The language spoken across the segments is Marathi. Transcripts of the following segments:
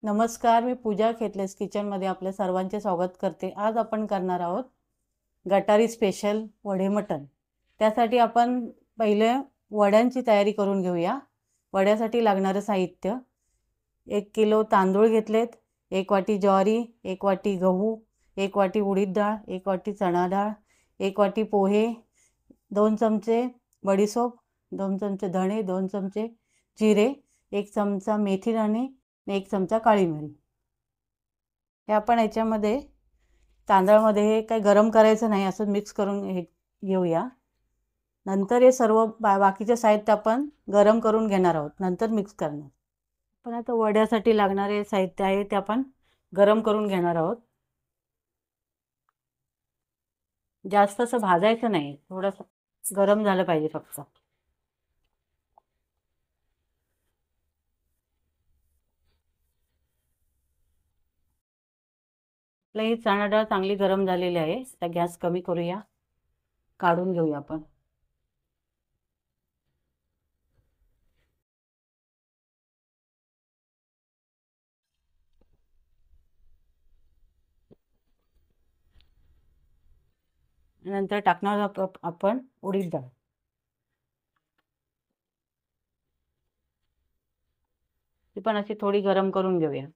नमस्कार, मी पूजा खेतलेस किचनमध्ये आपल्या सर्वांचे स्वागत करते। आज आपण करणार आहोत गटारी स्पेशल वडे मटण। त्यासाठी आपण पहिले वड्यांची तयारी करून घेऊया। वड्यासाठी लागणारे साहित्य: 1 किलो तांदूळ घेतलेत, 1 वाटी ज्वारी, 1 वाटी गहू, 1 वाटी उडीद डाळ, 1 वाटी चणा डाळ, 1 वाटी पोहे, 2 चमचे बडीशोप, 2 चमचे धणे, 2 चमचे जिरे, 1 चमचा मेथी दाणे, 1 चमचा काळी मिरी। हे आपण याच्यामध्ये तांदळामध्ये हे काही गरम करायचं नाही, असं मिक्स करून हे घेऊया। नंतर हे सर्व बाकीचे साहित्य आपण गरम करून घेणार आहोत, नंतर मिक्स करणार। पण आता वड्यासाठी लागणारे साहित्य आहे ते आपण गरम करून घेणार आहोत। जास्त असं भाजायचं नाही, थोडंसं गरम झालं पाहिजे फक्त। आपली चणा डाळ चांगली गरम झालेली आहे। आता गॅस कमी करूया, काढून घेऊया आपण। नंतर टाकणार आपण उडीद डाळ। ती पण अशी थोडी गरम करून घेऊया।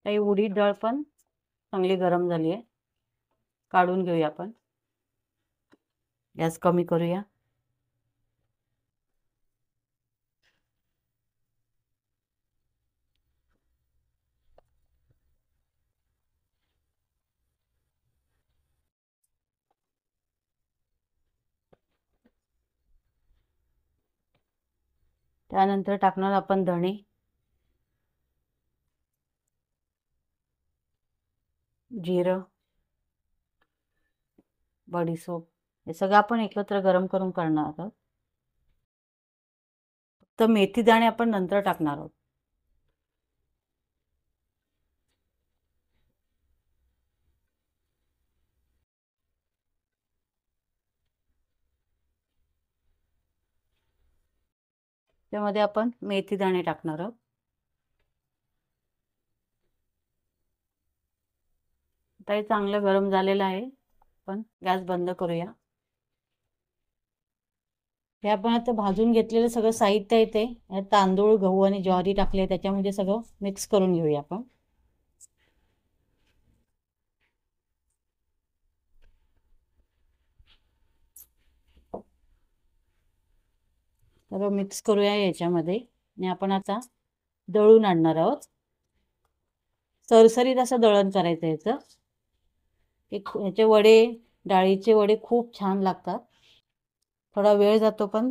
ही उडीद डाळ पण चांगली गरम झाली आहे, काढून घेऊया आपण। गॅस कमी करूया। त्यानंतर टाकणार आपण धणे, जिरं, बडीशोप, हे सगळं आपण एकत्र गरम करून करणार आहोत। तर मेथी दाणे आपण नंतर टाकणार आहोत। त्यामध्ये आपण मेथी दाणे टाकणार आहोत। आता हे चांगलं गरम झालेलं आहे, आपण गॅस बंद करूया। हे आपण आता भाजून घेतलेलं सगळं साहित्य आहे ते तांदूळ, गहू आणि ज्वारी टाकले, त्याच्यामध्ये सगळं मिक्स करून घेऊया आपण। सगळं मिक्स करूया याच्यामध्ये आणि आपण आता दळून आणणार आहोत। सरसरीत असं दळण करायचं याचं। याचे वडे, डाळीचे वडे खूप छान लागतात। थोडा वेळ जातो पण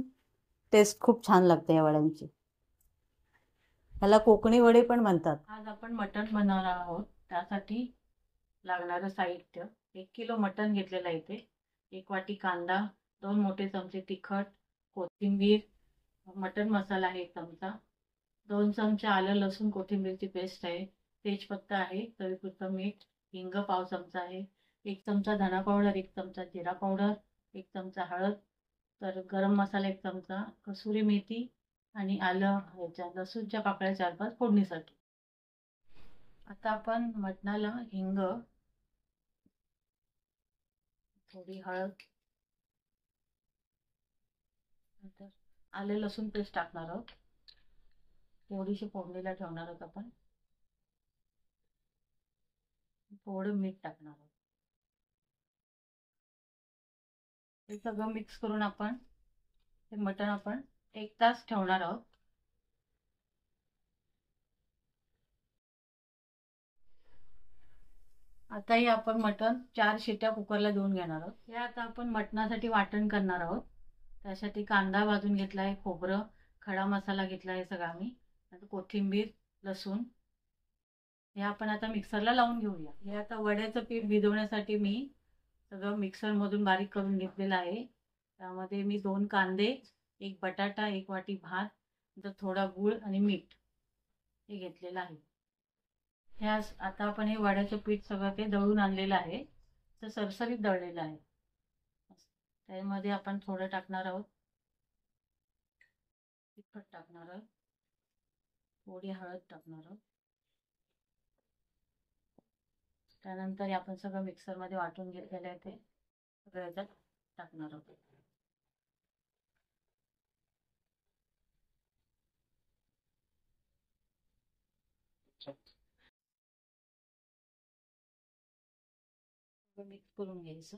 टेस्ट खूप छान लागते या वड्यांची। ह्याला कोकणी वडे पण म्हणतात। आज आपण मटण बनवणार आहोत, त्यासाठी लागणारं साहित्य: 1 किलो मटण घेतलेलं आहे इथे, 1 वाटी कांदा, 2 मोठे चमचे तिखट, कोथिंबीर, मटण मसाला आहे 1 चमचा, 2 चमचे आलं लसूण कोथिंबीरची पेस्ट आहे, तेजपत्ता आहे, चवीपुरतं मीठ, हिंग पाव चमचा आहे, 1 चमचा धना पावडर, 1 चमचा जिरा पावडर, 1 चमचा हळद, तर गरम मसाला 1 चमचा, कसुरी मेथी आणि आलं ह्याच्या लसूणच्या पाकळ्या 4-5 फोडणीसाठी। आता आपण मटणाला हिंग, थोडी हळद, नंतर आले लसूण पेस्ट टाकणार आहोत, थोडीशी फोडणीला ठेवणार आहोत आपण, थोडं मीठ टाकणार आहोत। हे सगळं मिक्स करून आपण हे मटण आपण 1 तास ठेवणार आहोत। आता हे आपण मटण 4 शिट्या कुकरला देऊन घेणार आहोत। हे आता आपण मटणासाठी वाटण करणार आहोत। त्यासाठी कांदा भाजून घेतला आहे, खोबरं, खडा मसाला घेतला आहे सगळा मी, नंतर कोथिंबीर, लसूण, हे आपण आता मिक्सरला लावून घेऊया। हे आता वड्याचं पीठ भिजवण्यासाठी मी सगळं मिक्सर मधून बारीक करून घेतलेलं आहे। त्यामध्ये मी 2 कांदे, 1 बटाटा, 1 वाटी भात, नंतर थोडा गूळ आणि मीठ हे घेतलेलं आहे। आता आपण हे वड्याचं पीठ सगळं ते दळून आणलेलं आहे, तर सरसरीत दळलेलं आहे। त्यामध्ये आपण थोडं टाकणार आहोत तिखट टाकणार आहोत, थोडी हळद टाकणार आहोत. त्यानंतर आपण सगळं मिक्सरमध्ये वाटून घेतलेलं आहे ते सगळं याच्यात टाकणार आहोत. मिक्स करून घ्यायचं.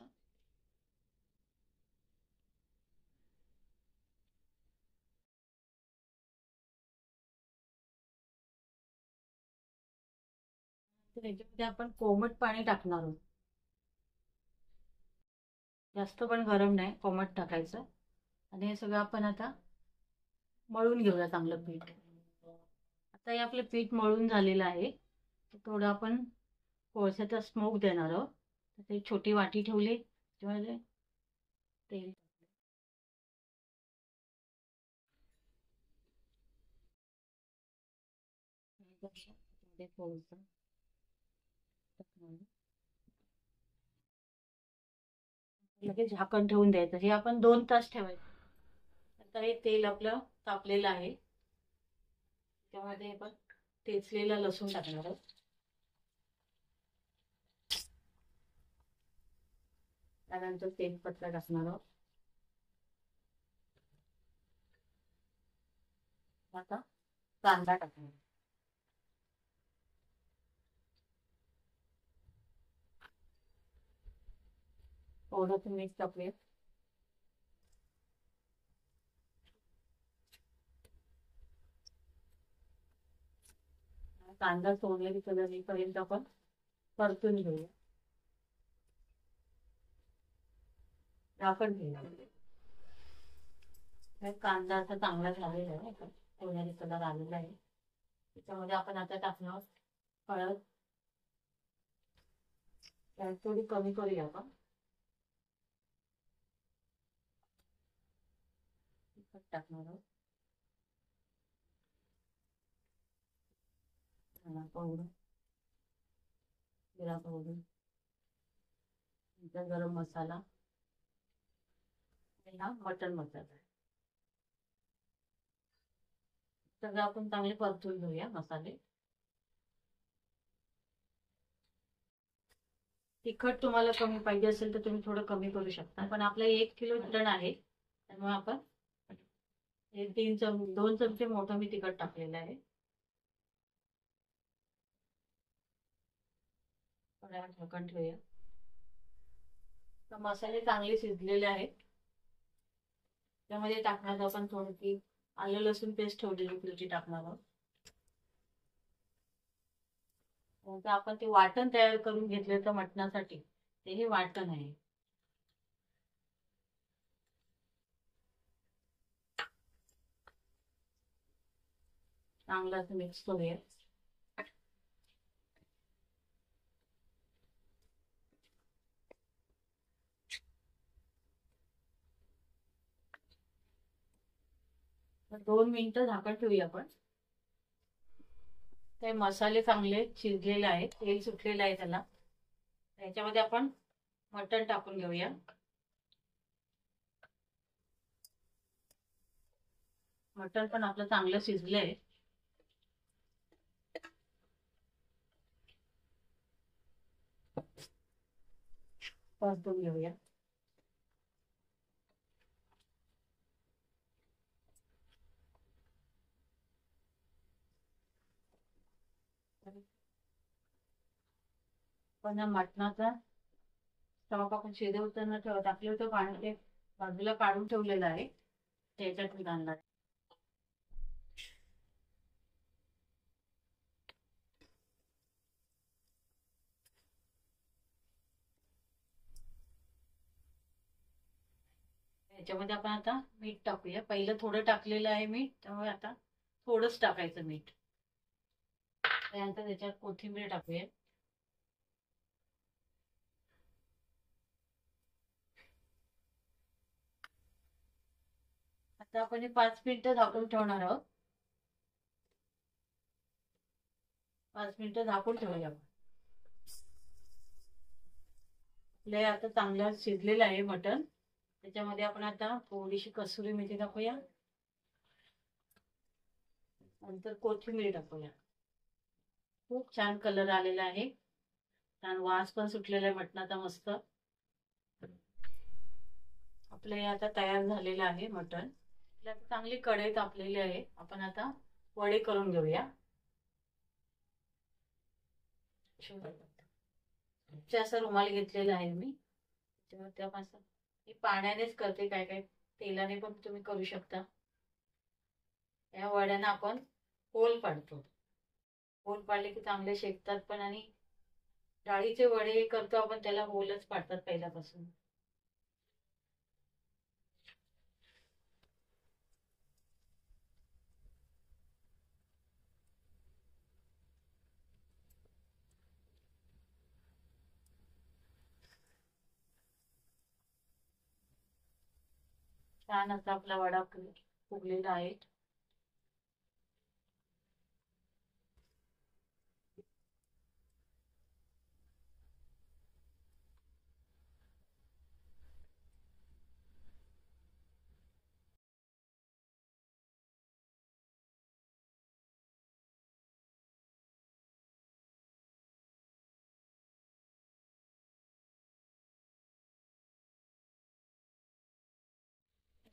तर याच्यामध्ये आपण कोमट पाणी टाकणार आहोत. जास्त पण गरम नाही, कोमट टाकायचं. आणि हे सगळं आपण आता मळून घेऊया चांगलं पीठ. आता हे आपलं पीठ मळून झालेलं आहे. थोडं आपण कोळशाचा स्मोक देणार आहोत. तर एक छोटी वाटी ठेवली, त्याच्यामध्ये तेल थोडंसं लगेच झाकण ठेवून द्यायचं. हे आपण 2 तास ठेवायचं. आता हे तेल आपलं तापलेलं आहे, त्यामध्ये आपण ठेचलेला लसूण टाकणार आहोत. त्यानंतर तेजपत्ता टाकणार आहोत. आता कांदा टाकणार. थोडंसं मीठ टाकूया. कांदा सोनेरी कलर येईपर्यंत आपण परतून घेऊया. झाकण घेऊया. कांदा असा चांगला झालेला आहे, सोनेरी कलर आलेला आहे. त्याच्यामध्ये आपण आता टाकणार हळद. थोडी कमी करूया आपण. टाकणार आहोत. पावडर, जिरा पावडर, गरम मसाला, हा मटन मसाला आहे. सगळं आपण चांगले परतून घेऊया मसाले. तिखट तुम्हाला कमी पाहिजे असेल तर तुम्ही थोडं कमी करू शकता, पण आपलं 1 किलो मटण आहे, त्यामुळे आपण 2 चमचे मोठं मी तिखट टाकलेलं आहे. झाकण ठेवूया. तर मसाले चांगले शिजलेले आहेत. त्यामध्ये टाकणार आपण थोडी आलं लसूण पेस्ट ठेवलेली त्याची टाकणार आहोत. नंतर आपण ते वाटण तयार करून घेतले तर मटणासाठी ते हे वाटण आहे. चांगलं असं मिक्स करूया. तर 2 मिनिटं झाकण ठेवूया आपण. ते मसाले चांगले शिजलेले आहेत, तेल सुटलेलं आहे त्याला. त्याच्यामध्ये आपण मटण टाकून घेऊया. मटण पण आपलं चांगलं शिजलंय. परतून घेऊया. पण मटणाचा स्टॉक आपण शिजवताना टाकलं होतं पाणी, ते बाजूला काढून ठेवलेलं आहे, त्याच्यात घालणार. याच्यामध्ये आपण आता मीठ टाकूया. पहिलं थोडं टाकलेलं आहे मीठ, त्यामुळे आता थोडंच टाकायचं मीठ. त्यानंतर त्याच्यात कोथिंबीर टाकूया. आता आपण 5 मिनिटं झाकून ठेवणार आहोत. 5 मिनिटं झाकून ठेवूया. आपले आता चांगलं शिजलेलं आहे मटण. त्याच्यामध्ये आपण आता थोडीशी कसुरी मेथी टाकूया. नंतर कोथिंबीर टाकूया. खूप छान कलर आलेला आहे, छान वास पण सुटलेला आहे मटणाचा मस्त. आपलं हे आता तयार झालेलं आहे मटण. चांगली कढई तापलेली आहे. आपण आता वडे करून घेऊया. असा रुमाल घेतलेला आहे मी. त्यापासून मी पाण्यानेच करते, काय काय तेलाने पण तुम्ही करू शकता. या वड्यांना आपण होल पाडतो. होल पाडले की चांगले शेकतात पण, आणि डाळीचे वडे करतो आपण त्याला होलच पाडतात पहिल्यापासून. छान असा आपला वडा फुगलेला आहे.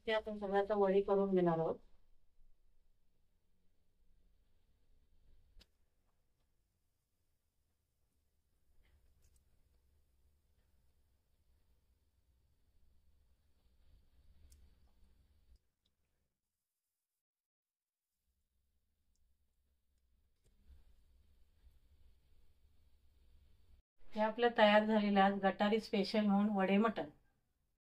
ते आपण सगळ्याचा वडी करून घेणार आहोत. हे आपलं तयार झालेलं आज गटारी स्पेशल म्हणून वडे मटण.